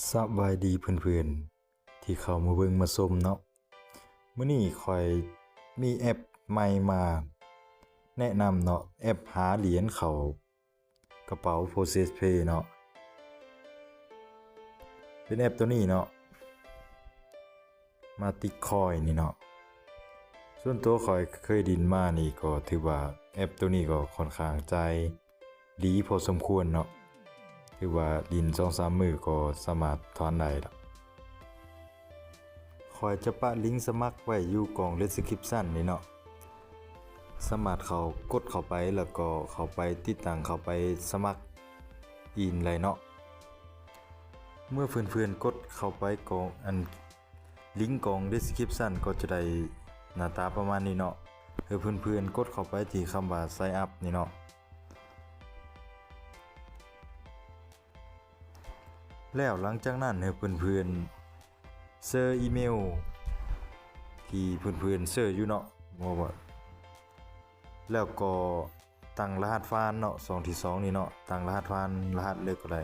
สบายดีเพื่อนๆที่เข้ามาเบิ่งมาชมเนาะมื้อนี้ข้อยมีแอปใหม่มาแนะนำเนาะแอปหาเหรียญเข้ากระเป๋า Process Pay เนาะเป็นแอปตัวนี้เนาะมาติกคอยนี่เนาะส่วนตัวข้อยเคยดินมานี่ก็ถือว่าแอปตัวนี้ก็ค่อนข้างใจดีพอสมควรเนาะถือว่าดิน 2-3 มื้อก็สามารถถอนได้ละข้อยจะปะลิงก์สมัครไว้อยู่กล่อง description นี่เนาะสามารถกดเข้าไปแล้วก็เข้าไปติดตั้งเข้าไปสมัครอินเลยเนาะเมื่อเพื่อนๆกดเข้าไปกล่องลิงก์กล่อง description ก็จะได้หน้าตาประมาณนี้เนาะเพื่อนๆกดเข้าไปที่คำว่า sign up นี่เนาะแล้วหลังจากนั้นเพื่อนๆเสิร์ชอีเมลที่เพื่อนๆเสิร์ชอยู่เนาะว่าแล้วก็ตั้งรหัสผ่านเนาะ2ที่2นี่เนาะตั้งรหัสผ่านรหัสเลิกก็ได้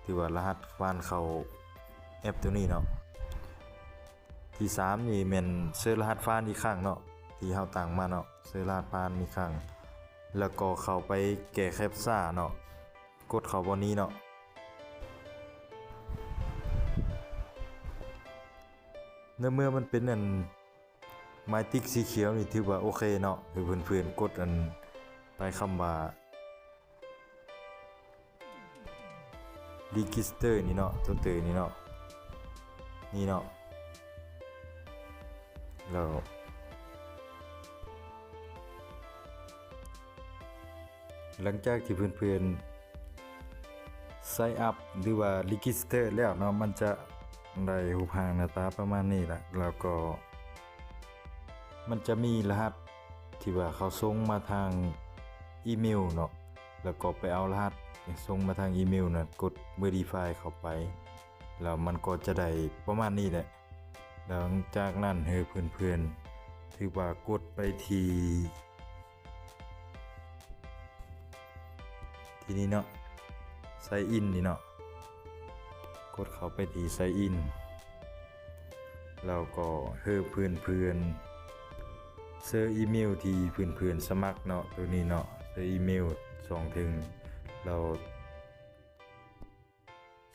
ที่ว่ารหัสผ่านเข้าแอปตัวนี้เนาะที่3นี่แม่นเสิร์ชรหัสผ่านอีกครั้งเนาะที่เฮาตั้งมาเนาะเสิร์ชรหัสผ่านอีกครั้งแล้วก็เข้าไปแก้แคปซ่าเนาะกดเข้าบ่นี้เนาะเมื่อมันเป็นไม้ติ๊กสีเขียวนี่ถือว่าโอเคเนาะเพื่อนๆกดไปคำว่า register นี่เนาะตัวเตยนี่เนาะนี่เนาะแล้วหลังจากที่เพื่อนๆ sign up หรือว่า register แล้วเนาะมันจะได้รูปร่างหน้าตาประมาณนี้แหละแล้วก็มันจะมีรหัสที่ว่าเขาส่งมาทางอีเมลเนาะแล้วก็ไปเอารหัสส่งมาทางอีเมลนะกด verify เข้าไปแล้วมันก็จะได้ประมาณนี้แหละหลังจากนั้นเพื่อนๆถือว่ากดไปที่นี่เนาะ sign in นี่เนาะกดเข้าไปที่ sign in แล้วก็เพื่อนๆเซอร์อีเมลที่เพื่อนๆสมัครเนาะตัวนี้เนาะเซอร์อีเมลส่งถึงเรา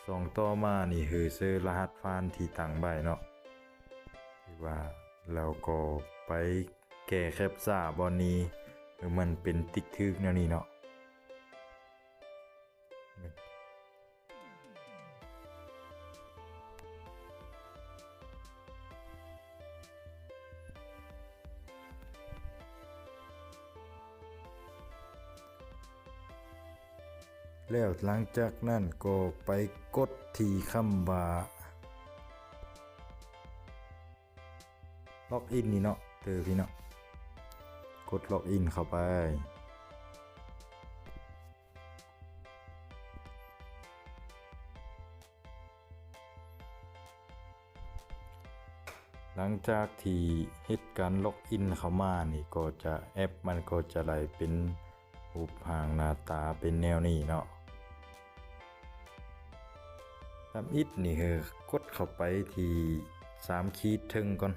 ส่งต่อมานี่เซอร์รหัสผ่านที่ตั้งไว้เนาะที่ว่าเราก็ไปแก้แคปซ่าบอนนี้มันเป็นติ๊กทึกแนวนี้เนาะแล้วหลังจากนั้นก็ไปกดที่คำว่าล็อกอินนี่เนาะพี่เนาะกดล็อกอินเข้าไปหลังจากที่เฮ็ดการล็อกอินเข้ามานี่ก็จะแอปมันก็จะไหลเป็นรูปร่างหน้าตาเป็นแนวนี้เนาะทำอิดนี่กดเข้าไปที่3ขีดถึงก่อน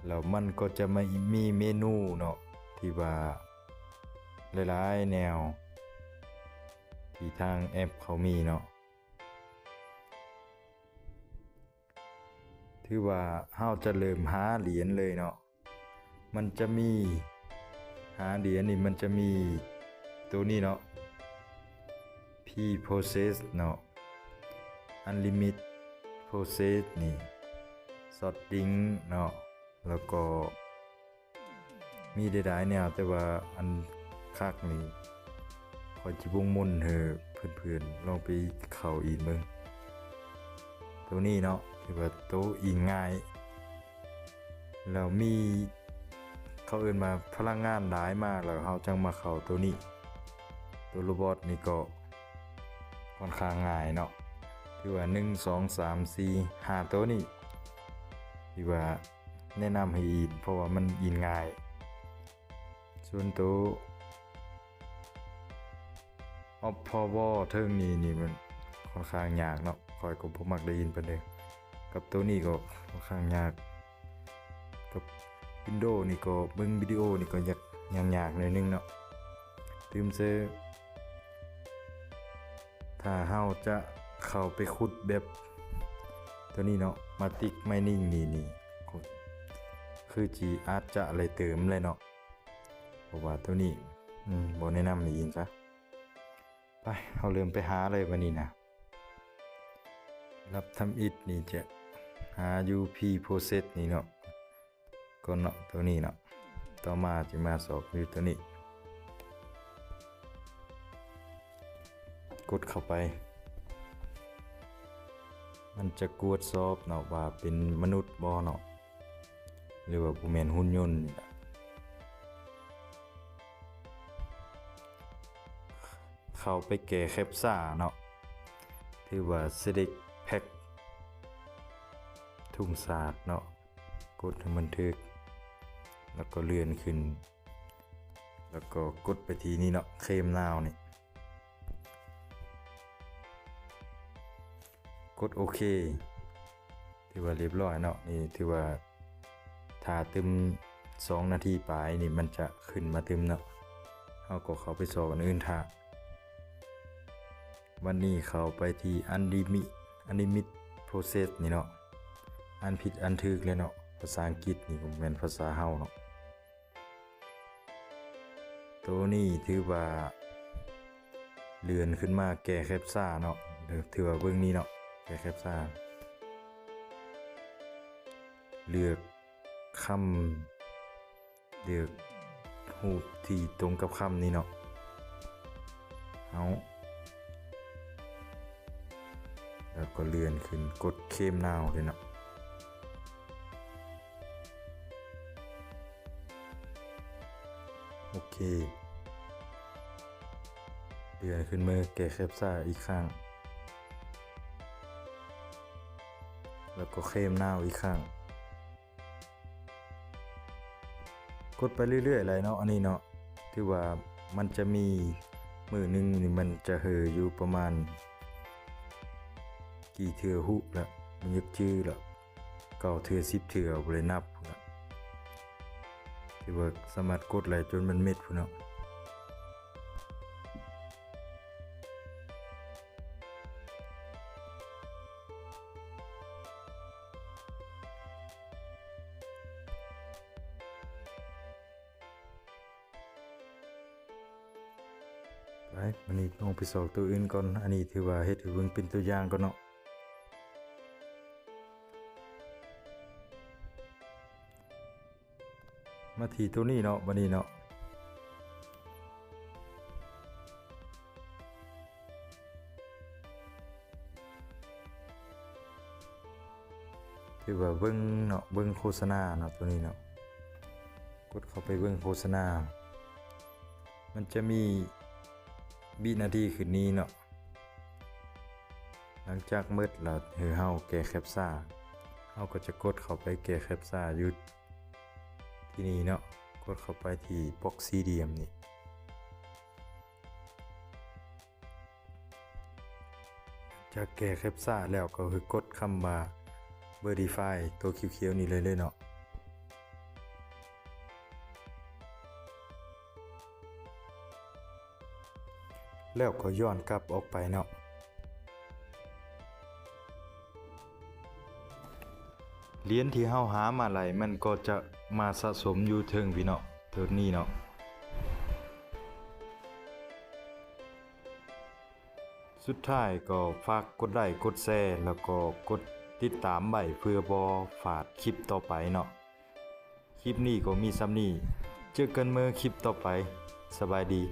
แล้วมันก็จะไม่มีเมนูเนาะที่ว่าหลายๆแนวที่ทางแอปเขามีเนาะถือว่าเฮาจะเริ่มหาเหรียญเลยเนาะมันจะมีหาเหรียญนี่มันจะมีตัวนี้เนาะ P process เนาะ unlimit process นี่ sorting เนาะแล้วก็มีหลายๆแนวแต่ว่าอันคักนี่ขอจิบงมุนเพื่อนๆลองไปเข้าอีกเบิ่งตัวนี้เนาะที่ว่าตัวอิงง่ายแล้วมีเขาเอิ้นมาพลังงานหลายมากแล้วเฮาจังมาเข้าตัวนี้ตัวโรบอทนี่ก็ค่อนข้างง่ายเนาะที่ว่า1 2 3 4 5ตัวนี้ที่ว่าแนะนำให้อินเพราะว่ามันอินง่ายส่วนตัวออฟพอวอเทิงนี่มัน ค่อนข้างยากเนาะคอยก็บ่มักได้ยินปานใดกับตัวนี้ก็ค่อนข้างยากกับ Windows นี่ก็เบิ่งวิดีโอนี่ก็ยากหน่อยนึงเนาะลืมซื้อถ้าเฮาจะเข้าไปขุดแบบตัวนี้เนาะมาติกไมนิ่งนี่คือจีอาจจะอะไรเติมเลยเนาะเพราะว่าตัวนี้บ่แนะนำให้ยิงซะไปเอาเริ่มไปหาเลยวันนี้นะรับทำอิฐนี่จะหา UP process นี่เนาะก็เนาะตัวนี้เนาะต่อมาจะมาสอบอยู่ตัวนี้กดเข้าไปมันจะกวดสอบเนาะว่าเป็นมนุษย์บ่เนาะหรือว่าบ่แม่นหุ่นยนต์นี่ล่ะเข้าไปแก้แคปซ่าเนาะถือว่า select pack ทุ่งศาสตร์เนาะกดให้มันถึกแล้วก็เลื่อนขึ้นแล้วก็กดไปทีนี้เนาะเคลมนาวนี่กดโอเคถือว่าเรียบร้อยเนาะนี่ถือว่าถ้าตึม2 นาทีปลายนี่มันจะขึ้นมาตึมเนาะเฮาก็เข้าไปสอบอันอื่นท่าวันนี้เข้าไปที่Unlimit process นี่เนาะอันผิดอันถูกเลยเนาะภาษาอังกฤษนี่ก็แม่นภาษาเฮาเนาะตัวนี้ถือว่าเลื่อนขึ้นมาแก้แคปซ่าเนาะถือว่าเบิ่งนี้เนาะแก้แคปซ่าเลือกคำเลือกรูปที่ตรงกับคำนี้เนาะเอาแล้วก็เลื่อนขึ้นกดเคมนาวเลยเนาะโอเคเลื่อนขึ้นมาแก้แคปซ่าอีกครั้งแล้วก็เคมนาวอีกครั้งกดไปเรื่อยๆเลยเนาะอันนี้เนาะที่ว่ามันจะมีมือนึงนี่มันจะเหออยู่ประมาณกี่เทื่อหุแล้วมันยึกชื่อแล้ว9 เทื่อ10 เทื่อบ่ได้นับพุ่นน่ะที่ว่าสามารถกดไหลจนมันเม็ดพุ่นเนาะไปวันนี้ลองไปสอบตัวอื่นก่อนอันนี้ถือว่าเฮ็ดให้เบิ่งเป็นตัวอย่างก่อนเนาะมาที่ตัวนี้เนาะวันนี้เนาะถือว่าเบิ่งเนาะเบิ่งโฆษณาเนาะตัวนี้เนาะกดเข้าไปเบิ่งโฆษณามันจะมีวินาทีขึ้นนี้เนาะหลังจากมืดแล้วเฮาแก้แคปซ่าเฮาก็จะกดเข้าไปแก้แคปซ่าอยู่ที่นี่เนาะกดเข้าไปที่บ็อกซีเดียมนี่จะแก้แคปซ่าแล้วก็คือกดคำว่า Verify ตัวเขียวๆนี่เลยเนาะแล้วก็ย้อนกลับออกไปเนาะเหรียญที่เฮาหามาไหลมันก็จะมาสะสมอยู่เทิงพี่เนาะตัวนี้เนาะสุดท้ายก็ฝากกดไลค์กดแชร์แล้วก็กดติดตามไว้เพื่อบ่พลาดคลิปต่อไปเนาะคลิปนี้ก็มีส่ำนี้เจอกันเมื่อคลิปต่อไปสบายดี